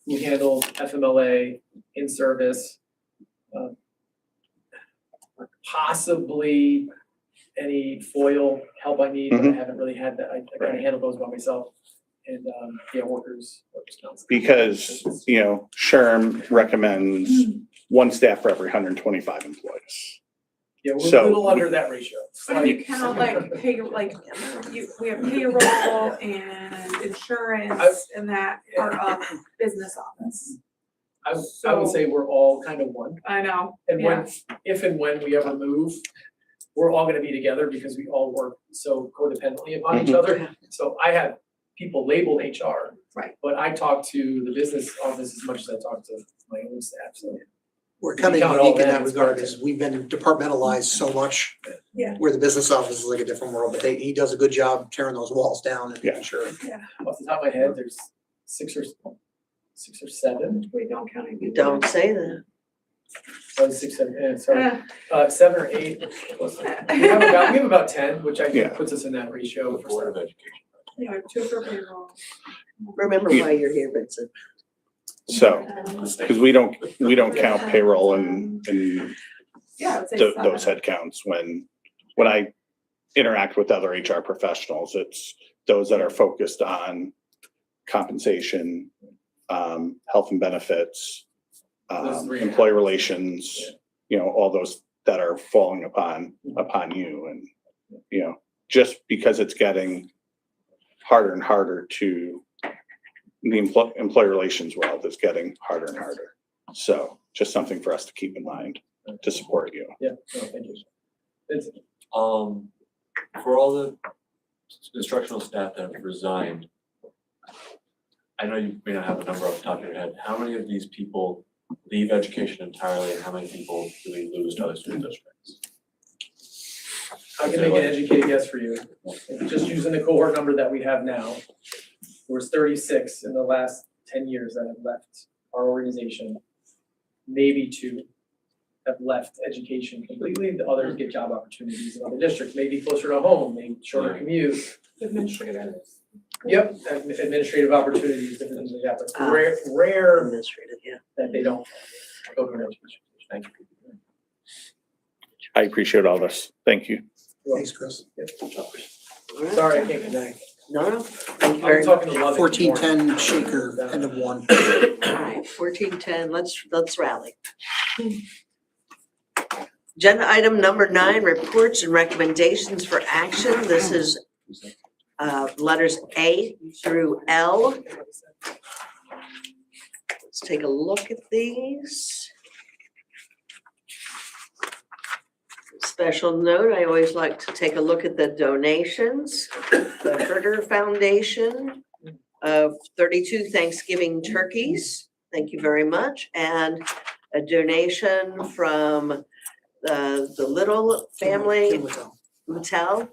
who handles FMLA, in-service, possibly any FOIL help I need, but I haven't really had that. I kind of handle those by myself. And, yeah, workers council. Because, you know, SHRM recommends one staff for every 125 employees. Yeah, we're So- a little under that ratio. So you count like pay, like, we have payroll and insurance and that part of business office. I would say we're all kind of one. I know, And yeah. if and when we ever move, we're all gonna be together because we all work so codependently upon each Mhm. other. So I have people labeled HR. Right. But I talk to the business office as much as I talk to my own staff, so. We're kind of We count all unique in that that as regard, part of is we've been departmentalized so much. Yeah. Where the business office is like a different world, but he does a good job tearing those walls down and making sure. Off the top of my head, there's six or seven. We don't count any. You don't say that. Oh, 6, 7, sorry, Eh, 7 or 8. We have about 10, which I Yeah. think puts us in that ratio for Board of staff. Education. yeah, we have 2 for payroll. Remember why you're here, Vincent. So, because we don't count payroll and Yeah, I would say those 7. headcounts when I interact with other HR professionals, it's those that are focused on compensation, health and benefits, Those 3.5. employee relations, you know, all those that are falling upon you. And, you know, just because it's getting harder and harder to, the employee relations world is getting harder and harder. So just something for us to keep in mind to support you. Yeah, no, thank you. It's, For all the instructional staff that have resigned, I know you may not have a number off the top of your head. How many of these people leave education entirely and how many people do we lose to other school districts? I can make an educated guess for you. Just using the cohort number that we have now, there was 36 in the last 10 years that have left our organization. Maybe 2 have left education completely. The others get job opportunities in other districts, maybe closer to home, maybe shorter commute. Administrators. Yep, administrative opportunities, different things like that, but rare Administrative, yeah. that they don't go to an education. Thank you. I appreciate all this. Thank you. Thanks, Chris. All right. Sorry, I can't connect. No, thank you I'm very much. talking to Love. 1410 Shaker, end of 1. All right, 1410, let's rally. Agenda item number 9, reports and recommendations for action. This is letters A through L. Let's take a look at these. Special note, I always like to take a look at the donations. The Herder Foundation of 32 Thanksgiving turkeys. Thank you very much. And a donation from the Little Family Motel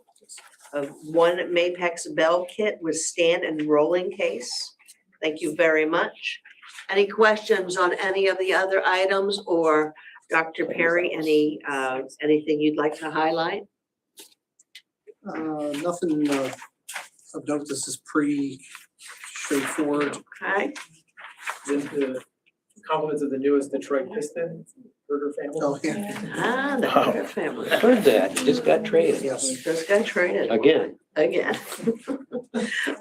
of 1 Mapex Bell kit with stand and rolling case. Thank you very much. Any questions on any of the other items, or Dr. Perry, anything you'd like to highlight? Nothing of note, this is pretty straightforward. Okay, The compliments of the newest Detroit Piston, Burger family. Oh, yeah, the Herder family. Heard that, just got traded yes. Just got traded again. again.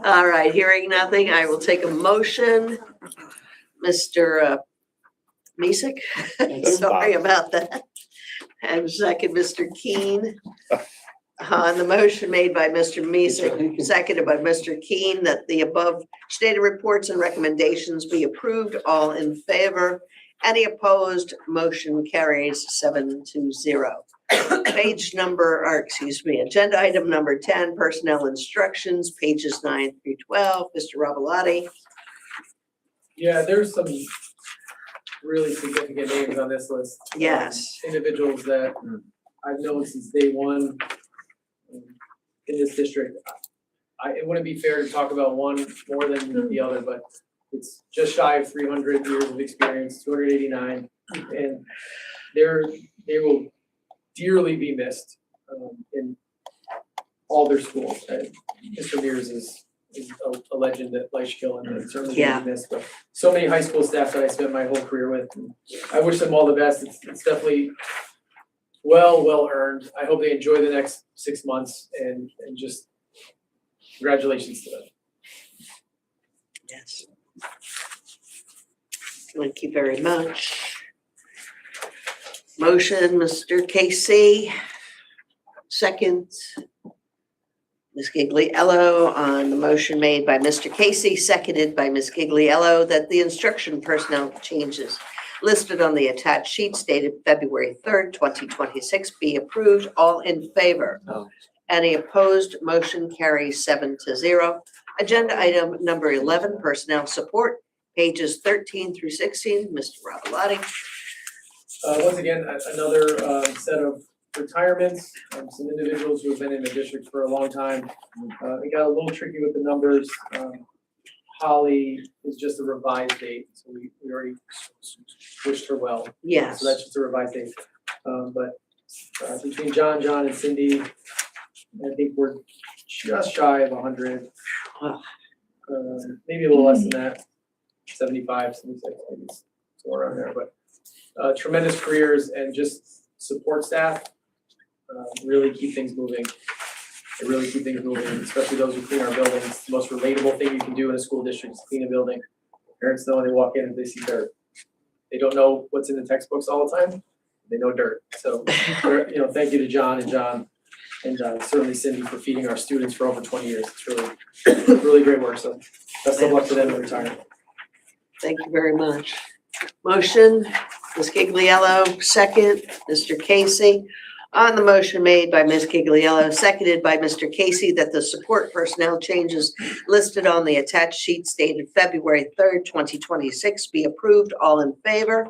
All right, hearing nothing, I will take a motion. Mr. Misick, sorry about that. And second, Mr. Keen. On the motion made by Mr. Misick, seconded by Mr. Keen, that the above stated reports and recommendations be approved. All in favor? Any opposed? Motion carries 7-0. Agenda item number 10, personnel instructions, pages 9 through 12. Mr. Ravalati. Yeah, there's some really significant names on this list. Yes. Individuals that I've known since day one in this district. It wouldn't be fair to talk about one more than the other, but it's just shy of 300 years of experience, 289. And they will dearly be missed in all their schools. And Mr. Mears is a legend at Leitchkill and certainly Yeah. will be missed. But so many high school staff that I spent my whole career with. And I wish them all the best. It's definitely well earned. I hope they enjoy the next 6 months and just congratulations to them. Yes. Thank you very much. Motion, Mr. Casey. Second, Ms. Gigliello on the motion made by Mr. Casey, seconded by Ms. Gigliello, that the instruction personnel changes listed on the attached sheet dated February 3rd, 2026 be approved. All in favor? No. Any opposed? Motion carries 7-0. Agenda item number 11, personnel support, pages 13 through 16. Mr. Robotti. Once again, another set of retirements, some individuals who have been in the district for a long time. It got a little tricky with the numbers. Holly is just a revised date, so we already wished her well. Yes. So that's just a revised date. But between John, and Cindy, I think we're just shy of 100. Wow. Maybe a little less than that, 75, 76, maybe somewhere around there. But tremendous careers and just support staff really keep things moving. They really keep things moving, especially those who clean our buildings. It's the most relatable thing you can do in a school district is clean a building. Parents know when they walk in and they see dirt. They don't know what's in the textbooks all the time. They know dirt. So, thank you to John and certainly Cindy for feeding our students for over 20 years. It's really great work. So best of luck to them in retirement. Thank you very much. Motion, Ms. Gigliello, second, Mr. Casey. On the motion made by Ms. Gigliello, seconded by Mr. Casey, that the support personnel changes listed on the attached sheet dated February 3rd, 2026 be approved. All in favor?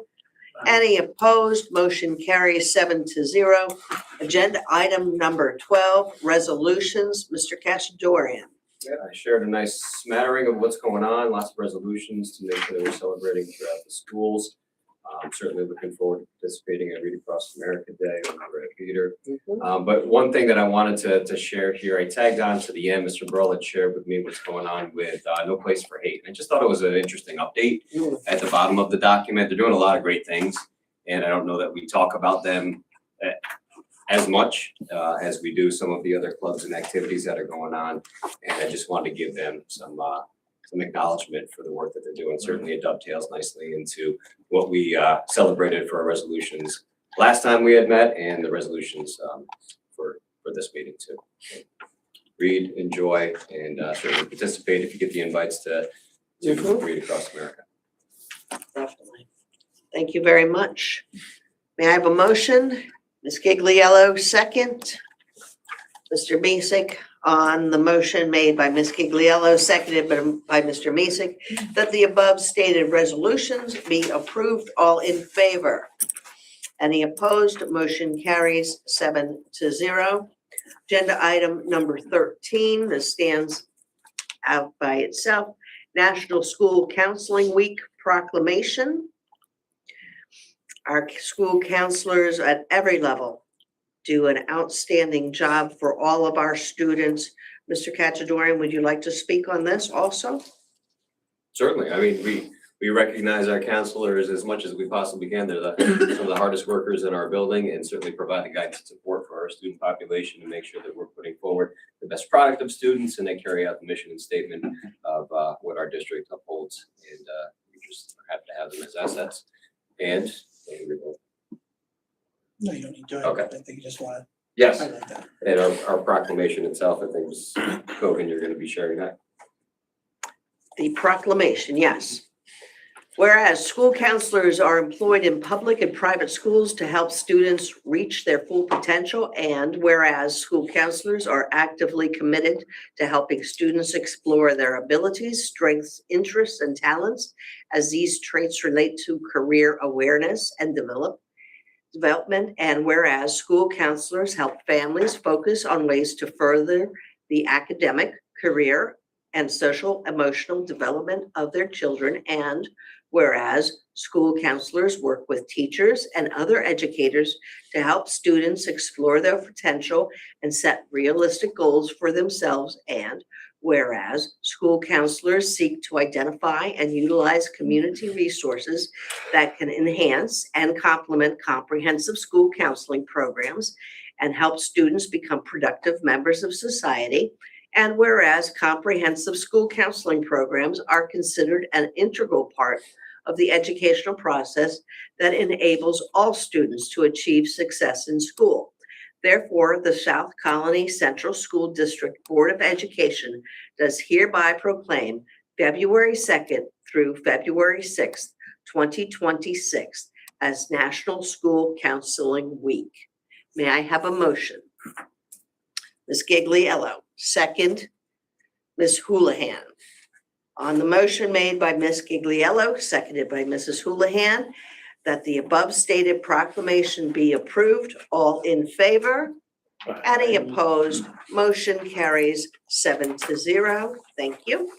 Any opposed? Motion carries 7-0. Agenda item number 12, resolutions. Mr. Cachadorian. Yeah, I shared a nice smattering of what's going on, lots of resolutions to make sure that we're celebrating throughout the schools. Certainly looking forward to participating at Read Across America Day over at Peter. But one thing that I wanted to share here, I tagged on to the end, Mr. Burrell had shared with me what's going on with No Place for Hate. And I just thought it was an interesting update at the bottom of the document. They're doing a lot of great things. And I don't know that we talk about them as much as we do some of the other clubs and activities that are going on. And I just wanted to give them some acknowledgement for the work that they're doing. Certainly it dovetails nicely into what we celebrated for our resolutions last time we had met and the resolutions for this meeting too. Read, enjoy, and certainly participate if you get the invites to Read Across America. Definitely. Thank you very much. May I have a motion? Ms. Gigliello, second. Mr. Mesick on the motion made by Ms. Gigliello, seconded by Mr. Mesick, that the above stated resolutions be approved. All in favor? Any opposed? Motion carries 7-0. Agenda item number 13, this stands out by itself. National School Counseling Week proclamation. Our school counselors at every level do an outstanding job for all of our students. Mr. Cachadorian, would you like to speak on this also? Certainly. I mean, we recognize our counselors as much as we possibly can. They're some of the hardest workers in our building and certainly provide the guidance and support for our student population to make sure that we're putting forward the best product of students and they carry out the mission and statement of what our district upholds. And we just have to have them as assets. And No, you don't need to. Okay. I think you just want yes, to highlight that. and our proclamation itself, I think was Kogan, you're going to be sharing that. The proclamation, yes. Whereas school counselors are employed in public and private schools to help students reach their full potential, and whereas school counselors are actively committed to helping students explore their abilities, strengths, interests, and talents as these traits relate to career awareness and development, and whereas school counselors help families focus on ways to further the academic, career, and social emotional development of their children, and whereas school counselors work with teachers and other educators to help students explore their potential and set realistic goals for themselves, and whereas school counselors seek to identify and utilize community resources that can enhance and complement comprehensive school counseling programs and help students become productive members of society. And whereas comprehensive school counseling programs are considered an integral part of the educational process that enables all students to achieve success in school. Therefore, the South Colony Central School District Board of Education does hereby proclaim February 2nd through February 6th, 2026 as National School Counseling Week. May I have a motion? Ms. Gigliello, second, Ms. Houlihan. On the motion made by Ms. Gigliello, seconded by Mrs. Houlihan, that the above stated proclamation be approved, all in favor? Any opposed? Motion carries 7-0. Thank you.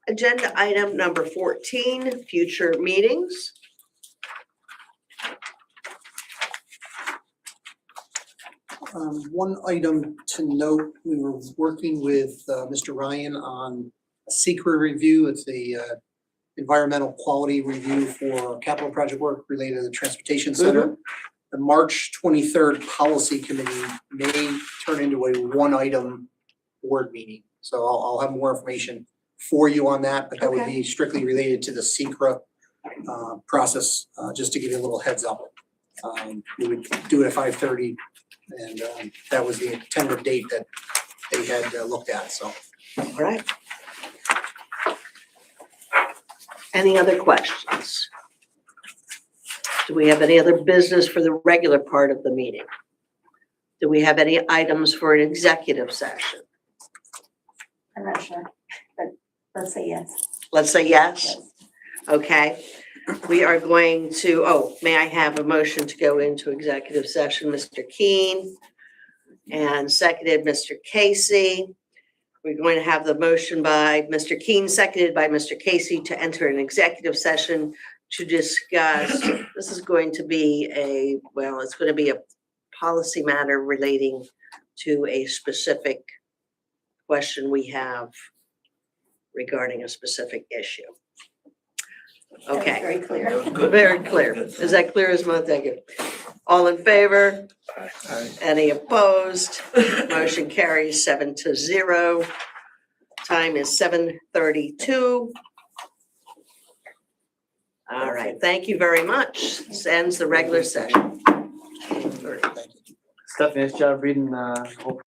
Agenda item number 14, future meetings. One item to note, we were working with Mr. Ryan on a secret review. It's the environmental quality review for capital project work related to the transportation center. The March 23rd policy committee may turn into a one-item board meeting. So I'll have more information for you on that, but that would be strictly related to the SECRA process, just to give you a little heads up. We would do it at 5:30, and that was the tentative date that they had looked at, so. All right. Any other questions? Do we have any other business for the regular part of the meeting? Do we have any items for an executive session? I'm not sure, but let's say yes. Let's say yes. Okay. We are going to, may I have a motion to go into executive session, Mr. Keene? And seconded, Mr. Casey. We're going to have the motion by Mr. Keene, seconded by Mr. Casey, to enter an executive session to discuss, this is going to be it's going to be a policy matter relating to a specific question we have regarding a specific issue. That was Okay, very clear. That was good. very clear. Is that clear as mud? Thank you. All in favor? Any opposed? Motion carries 7-0. Time is 7:32. All right, thank you very much. This ends the regular session. Stephanie, nice job reading the whole